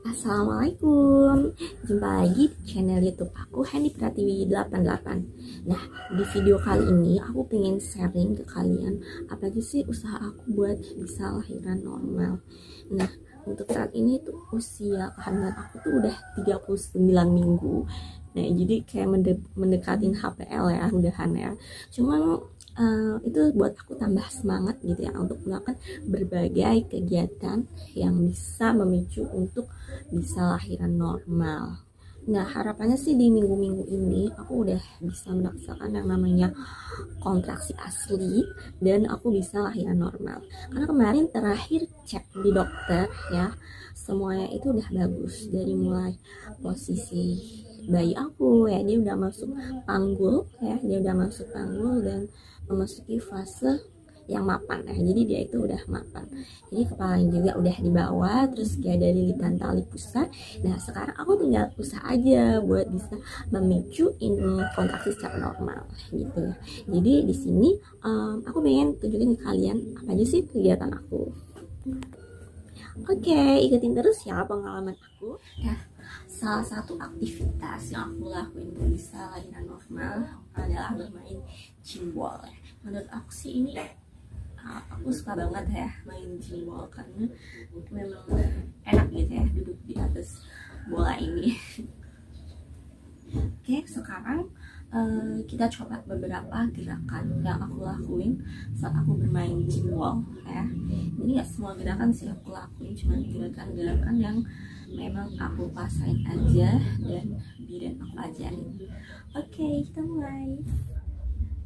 Assalamualaikum, jumpa lagi di channel YouTube aku Hendy Pratiwi 88. Nah, di video kali ini aku pengen sharing ke kalian apa aja sih usaha aku buat bisa lahiran normal. Nah, untuk saat ini tuh usia kehamilan aku tuh udah 39 minggu. Nah, jadi kayak mendekatin HPL ya, udahan ya. Cuman itu buat aku tambah semangat gitu ya untuk melakukan berbagai kegiatan yang bisa memicu untuk bisa lahiran normal. Nah, harapannya sih di minggu-minggu ini aku udah bisa merasakan yang namanya kontraksi asli dan aku bisa lahiran normal. Karena kemarin terakhir cek di dokter ya, semuanya itu udah bagus dari mulai posisi bayi aku ya, dia udah masuk panggul ya, dia udah masuk panggul dan memasuki fase yang mapan ya, jadi dia itu udah mapan, jadi kepalanya juga udah di bawah, terus kayak ada lilitan tali pusat. Nah sekarang aku tinggal usaha aja buat bisa memicu kontraksi secara normal gitu ya. Jadi di sini aku pengen tunjukin ke kalian apa aja sih kegiatan aku. Oke, ikutin terus ya pengalaman aku ya. Salah satu aktivitas yang aku lakuin untuk bisa lahiran normal adalah bermain cimbol. Menurut aku sih ini aku suka banget ya main cimbol karena memang enak gitu ya duduk di atas bola ini. Oke, sekarang kita coba beberapa gerakan yang aku lakuin saat aku bermain cimbol ya. Jadi nggak semua gerakan sih aku lakuin, cuma gerakan-gerakan yang memang aku pasain aja dan bidan aku ajarin. Oke, kita mulai.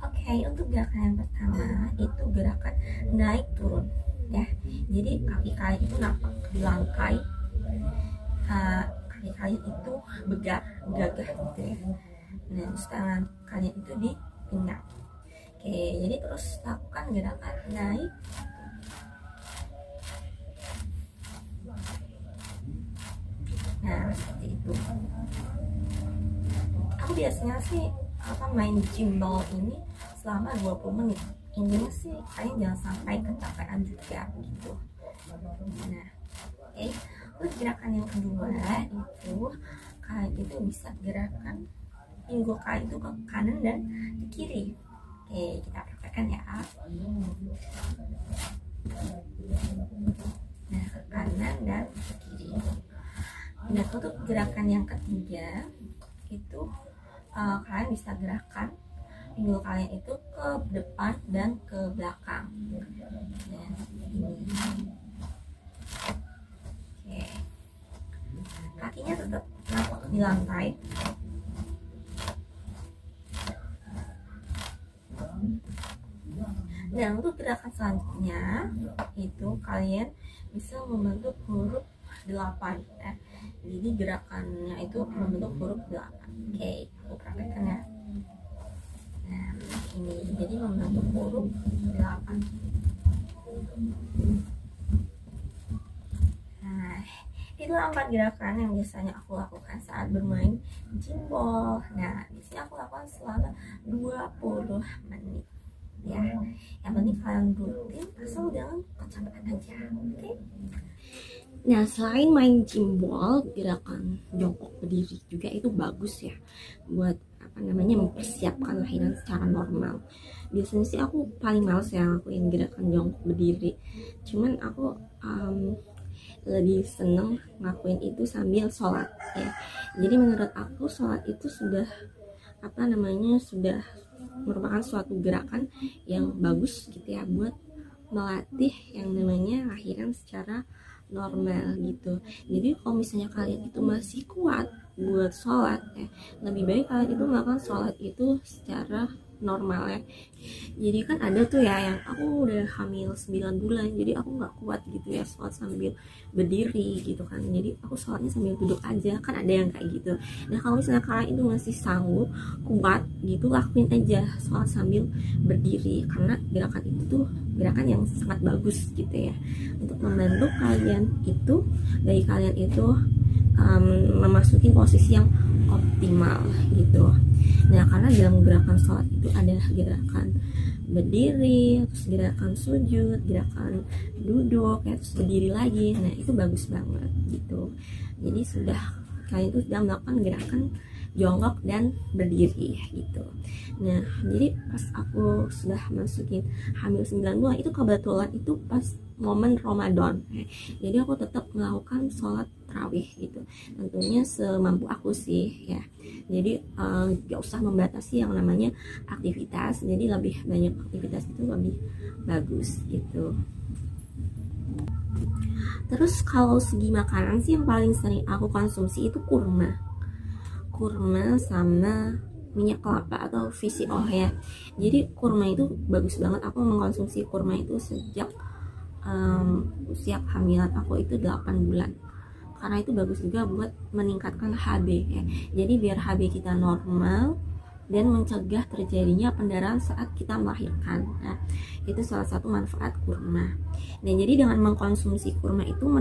Oke, untuk gerakan yang pertama itu gerakan naik turun ya. Jadi kaki kalian itu nampak di langkai, kaki kalian itu gagah gitu ya. Nah, terus tangan kalian itu di pinggang. Oke, jadi terus lakukan gerakan naik. Nah, seperti itu. Aku biasanya sih main cimbal ini selama 20 menit. Intinya sih kalian jangan sampai kecapean juga gitu. Nah, oke. Terus gerakan yang kedua itu kalian itu bisa gerakan pinggul kalian itu ke kanan dan ke kiri. Oke, kita praktekkan ya. Nah, ke kanan dan ke kiri. Nah, untuk gerakan yang ketiga itu kalian bisa gerakan pinggul kalian itu ke depan dan ke belakang. Nah, ini. Oke. Kakinya tetap nampak di lantai. Dan untuk gerakan selanjutnya itu kalian bisa membentuk huruf 8 ya. Jadi gerakannya itu membentuk huruf 8. Oke, aku praktekkan ya. Nah, ini jadi membentuk huruf 8. Nah, itu 4 gerakan yang biasanya aku lakukan saat bermain cimbol. Nah, di sini aku lakukan selama 20 menit. Ya, yang penting kalian rutin asal jangan kecapean aja. Oke. Nah, selain main cimbol, gerakan jongkok berdiri juga itu bagus ya buat mempersiapkan lahiran secara normal. Biasanya sih aku paling males ya ngelakuin gerakan jongkok berdiri. Cuman aku lebih seneng ngelakuin itu sambil sholat ya. Jadi menurut aku sholat itu sudah sudah merupakan suatu gerakan yang bagus gitu ya buat melatih yang namanya lahiran secara normal gitu. Jadi kalau misalnya kalian itu masih kuat buat sholat ya, lebih baik kalian itu melakukan sholat itu secara normal ya. Jadi kan ada tuh ya yang aku udah hamil 9 bulan, jadi aku nggak kuat gitu ya sholat sambil berdiri gitu kan, jadi aku sholatnya sambil duduk aja, kan ada yang kayak gitu. Nah kalau misalnya kalian itu masih sanggup kuat gitu, lakuin aja sholat sambil berdiri, karena gerakan itu tuh gerakan yang sangat bagus gitu ya untuk membantu kalian itu, dari kalian itu memasuki posisi yang optimal gitu. Nah karena dalam gerakan sholat itu ada gerakan berdiri, terus gerakan sujud, gerakan duduk ya, terus berdiri lagi. Nah itu bagus banget gitu. Jadi kalian itu sudah melakukan gerakan jongkok dan berdiri gitu. Nah, jadi pas aku sudah masukin hamil 9 bulan itu kebetulan itu pas momen Ramadan. Jadi aku tetap melakukan sholat tarawih gitu. Tentunya semampu aku sih ya. Jadi gak usah membatasi yang namanya aktivitas. Jadi lebih banyak aktivitas itu lebih bagus gitu. Terus kalau segi makanan sih yang paling sering aku konsumsi itu kurma sama minyak kelapa atau VCO ya. Jadi kurma itu bagus banget. Aku mengkonsumsi kurma itu sejak usia kehamilan aku itu 8 bulan. Karena itu bagus juga buat meningkatkan HB ya. Jadi biar HB kita normal dan mencegah terjadinya pendarahan saat kita melahirkan. Nah, itu salah satu manfaat kurma. Dan jadi dengan mengkonsumsi kurma itu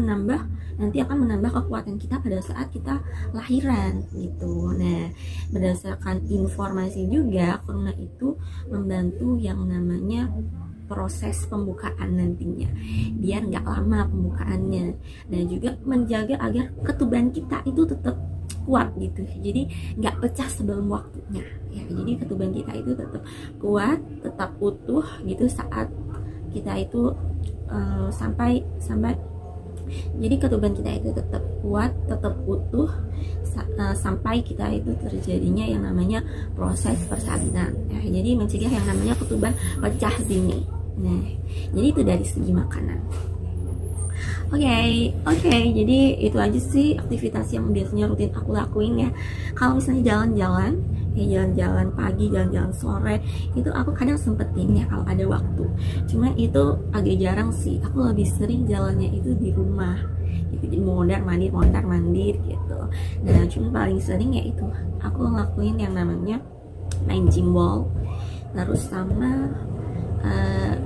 nanti akan menambah kekuatan kita pada saat kita lahiran gitu. Nah, berdasarkan informasi juga kurma itu membantu yang namanya proses pembukaan nantinya, biar nggak lama pembukaannya, dan juga menjaga agar ketuban kita itu tetap kuat gitu, jadi nggak pecah sebelum waktunya ya. Jadi ketuban kita itu tetap kuat, tetap utuh gitu saat kita itu sampai jadi ketuban kita itu tetap kuat, tetap utuh sampai kita itu terjadinya yang namanya proses persalinan ya. Jadi mencegah yang namanya ketuban pecah dini. Nah, jadi itu dari segi makanan. Oke, jadi itu aja sih aktivitas yang biasanya rutin aku lakuin ya. Kalau misalnya jalan-jalan pagi, jalan-jalan sore, itu aku kadang sempetin ya kalau ada waktu. Cuma itu agak jarang sih. Aku lebih sering jalannya itu di rumah. Jadi mondar mandir gitu. Dan cuma paling sering ya itu aku ngelakuin yang namanya main gimbal, terus sama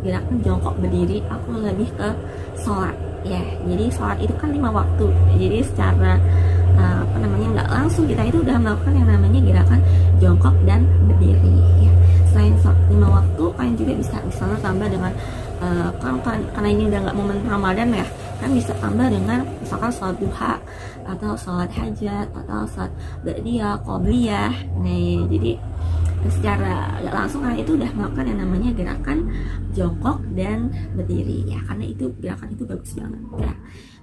gerakan jongkok berdiri. Aku lebih ke sholat ya. Jadi sholat itu kan 5 waktu. Jadi secara nggak langsung kita itu udah melakukan yang namanya gerakan jongkok dan berdiri ya. Selain 5 waktu, kalian juga bisa misalnya tambah dengan karena ini udah nggak momen Ramadan ya, kan bisa tambah dengan misalkan sholat duha atau sholat hajat atau sholat ba'diyah, qobliyah. Nah, jadi secara gak langsung kalian itu udah melakukan yang namanya gerakan jongkok dan berdiri ya, karena itu gerakan itu bagus banget ya.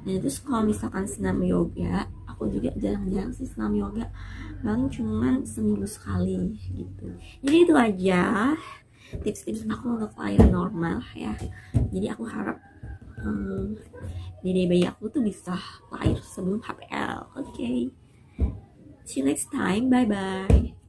Nah, terus kalau misalkan senam yoga, aku juga jarang-jarang sih senam yoga, paling cuman seminggu sekali gitu. Jadi itu aja tips-tips aku untuk lahiran normal ya. Jadi aku harap dede bayi aku tuh bisa lahir sebelum HPL. See you next time, bye bye.